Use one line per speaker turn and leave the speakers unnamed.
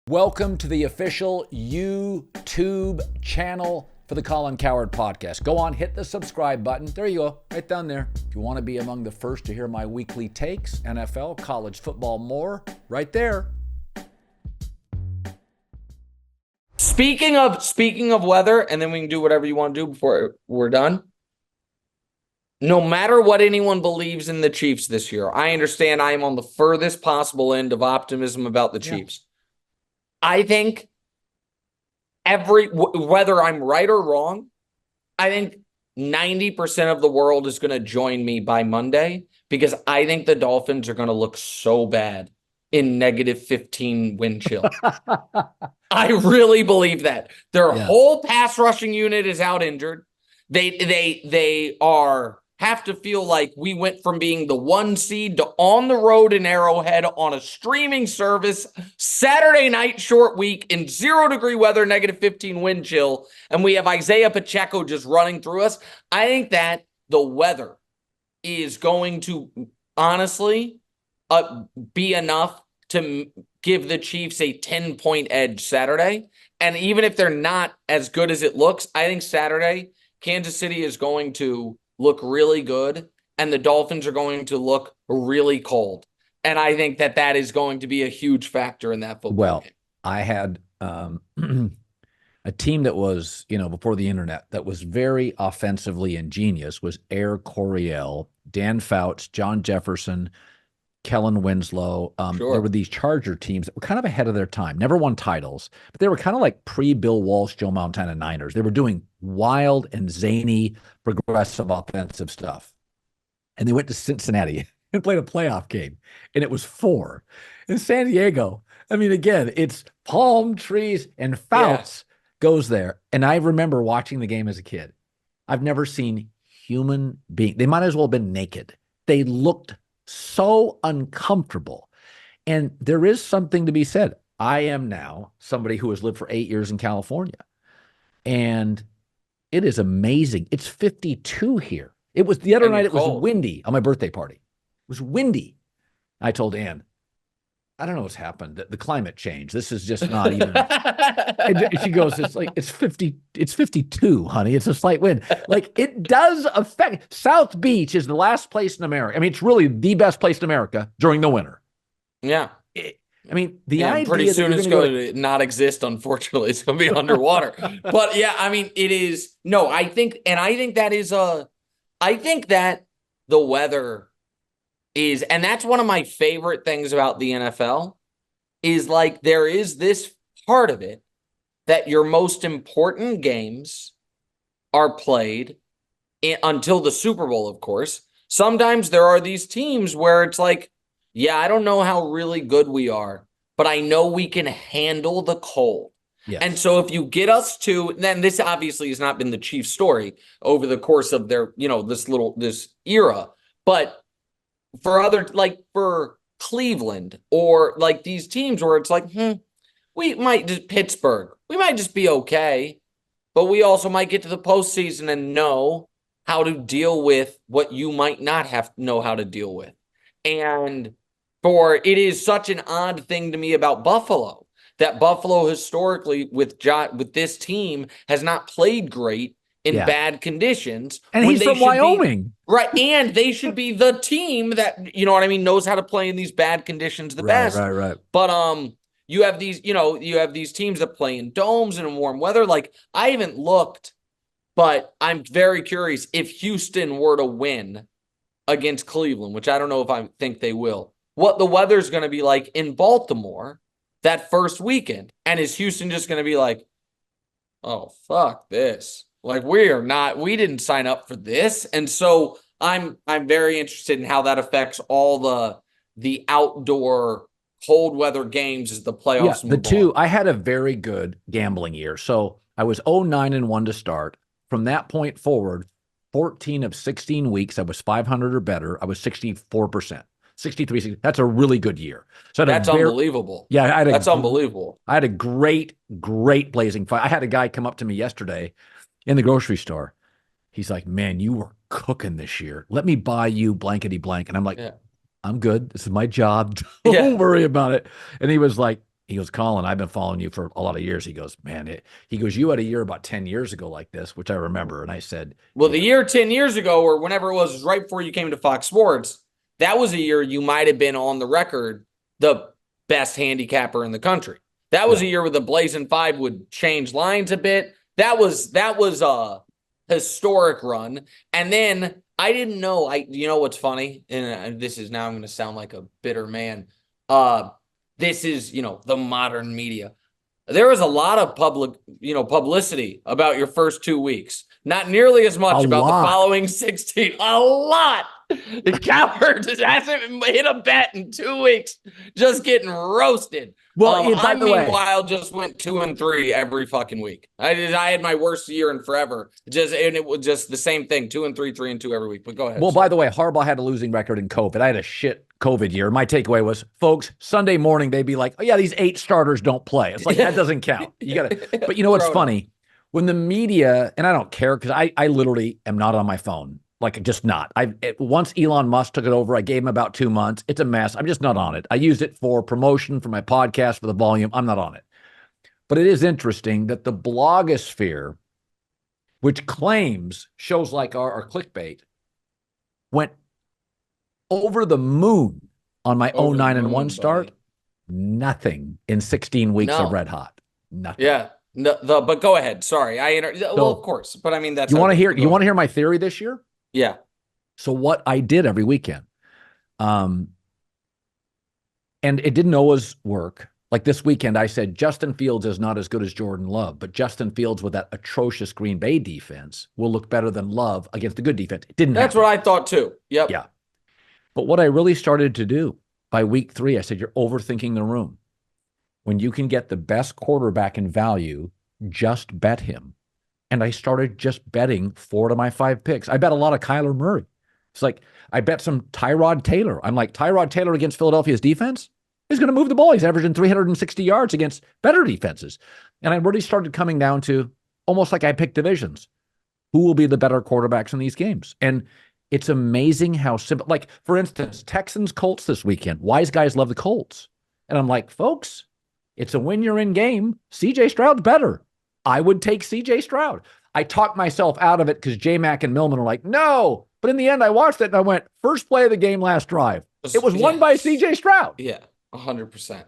Welcome to the official YouTube channel for the Colin Cowherd podcast. Go on, hit the subscribe button. There you go, right down there. If you want to be among the first to hear my weekly takes, NFL, college football, more, right there.
Speaking of weather, and then we can do whatever you want to do before we're done. No matter what anyone believes in the Chiefs this year, I understand I am on the furthest possible end of optimism about the Chiefs. I think whether I'm right or wrong, I think 90% of the world is going to join me by Monday because I think the Dolphins are going to look so bad in -15 wind chill. I really believe that. Their whole pass rushing unit is out injured. They have to feel like we went from being the 1 seed to on the road in Arrowhead on a streaming service, Saturday night short week in 0-degree weather, -15 wind chill, and we have Isaiah Pacheco just running through us. I think that the weather is going to honestly be enough to give the Chiefs a 10-point edge Saturday. And even if they're not as good as it looks, I think Saturday, Kansas City is going to look really good, and the Dolphins are going to look really cold. And I think that is going to be a huge factor in that football game.
I had a team that was, before the internet, that was very offensively ingenious, was Air Coryell, Dan Fouts, John Jefferson, Kellen Winslow. There were these Charger teams that were kind of ahead of their time, never won titles, but they were kind of like pre-Bill Walsh, Joe Montana Niners. They were doing wild and zany, progressive offensive stuff. And they went to Cincinnati and played a playoff game, and it was 4. In San Diego, I mean, again, it's palm trees, and Fouts goes there. And I remember watching the game as a kid. I've never seen human being. They might as well have been naked. They looked so uncomfortable. And there is something to be said. I am now somebody who has lived for 8 years in California, and it is amazing. It's 52 here. It was the other night. It was windy on my birthday party. It was windy. I told Ann, I don't know what's happened. The climate change. This is just not even. And she goes, it's 52, honey. It's a slight wind. Like, it does affect. South Beach is the last place in America. I mean, it's really the best place in America during the winter.
Yeah.
The idea
pretty soon it's going to not exist, unfortunately. It's going to be underwater. But yeah, I mean, it is. No, I think that the weather is, and that's one of my favorite things about the NFL, is like there is this part of it that your most important games are played until the Super Bowl, of course. Sometimes there are these teams where it's like, yeah, I don't know how really good we are, but I know we can handle the cold.
Yes.
And so if you get us to, then this obviously has not been the Chiefs' story over the course of their, this era, but for Cleveland or like these teams where it's like, we might just Pittsburgh, we might just be okay, but we also might get to the postseason and know how to deal with what you might not know how to deal with. And it is such an odd thing to me about Buffalo, that Buffalo historically with this team has not played great in bad conditions.
And he's from Wyoming.
Right. And they should be the team that, knows how to play in these bad conditions the best.
Right.
But you have these teams that play in domes and in warm weather. Like, I haven't looked, but I'm very curious if Houston were to win against Cleveland, which I don't know if I think they will, what the weather's going to be like in Baltimore that first weekend. And is Houston just going to be like, oh, fuck this. Like, we didn't sign up for this. And so I'm very interested in how that affects all the outdoor cold weather games as the playoffs move on.
I had a very good gambling year. So I was 0-9-1 to start. From that point forward, 14 of 16 weeks, I was 500 or better. I was 64%. 63. That's a really good year. So
that's unbelievable.
Yeah,
that's unbelievable.
I had a great blazing fight. I had a guy come up to me yesterday in the grocery store. He's like, "Man, you were cooking this year. Let me buy you blankety blank." And I'm like, "I'm good. This is my job. Don't worry about it." And he was like, He goes, Colin, I've been following you for a lot of years. He goes, man, he goes, you had a year about 10 years ago like this, which I remember. And I said,
Well,
yeah.
the year 10 years ago, or whenever it was right before you came to Fox Sports, that was a year you might have been on the record the best handicapper in the country. That was a year where the Blazing Five would change lines a bit. That was a historic run. And then I didn't know. You know what's funny? And this is now I'm going to sound like a bitter man. This is, the modern media. There was a lot of publicity about your first 2 weeks. Not nearly as much about the following 16. A lot. Cowherd hasn't hit a bet in 2 weeks, just getting roasted.
Well, by the way,
meanwhile, just went 2-3 every fucking week. I had my worst year in forever. And it was just the same thing: 2-3, 3-2 every week. But go ahead.
Well, by the way, Harbaugh had a losing record in COVID. I had a shit COVID year. My takeaway was, folks, Sunday morning they'd be like, "Oh yeah, these 8 starters don't play." It's like that doesn't count. You got to. But you know what's funny? When the media, and I don't care because I literally am not on my phone. Like, just not. Once Elon Musk took it over, I gave him about 2 months. It's a mess. I'm just not on it. I used it for promotion for my podcast, for the volume. I'm not on it. But it is interesting that the blogosphere, which claims shows like our clickbait, went over the moon on my 09-1 start. Buddy. Nothing in 16 weeks of Red Hot. Nothing.
Yeah. But go ahead. Sorry. Well, of course. But I mean, that's
you want to hear my theory this year?
Yeah.
So what I did every weekend, and it didn't always work. Like this weekend, I said, Justin Fields is not as good as Jordan Love, but Justin Fields with that atrocious Green Bay defense will look better than Love against the good defense. It didn't
That's
happen.
what I thought too. Yep.
Yeah. But what I really started to do by week 3, I said, you're overthinking the room. When you can get the best quarterback in value, just bet him. And I started just betting 4 to my 5 picks. I bet a lot of Kyler Murray. It's like, I bet some Tyrod Taylor. I'm like, Tyrod Taylor against Philadelphia's defense? He's going to move the ball. He's averaging 360 yards against better defenses. And I really started coming down to almost like I picked divisions. Who will be the better quarterbacks in these games? And it's amazing how simple. Like, for instance, Texans, Colts this weekend. Wise guys love the Colts. And I'm like, folks, it's a win you're in game. CJ Stroud's better. I would take CJ Stroud. I talked myself out of it because J-Mac and Millman are like, no. But in the end, I watched it and I went, first play of the game, last drive. It was won by CJ Stroud.
Yeah, 100%.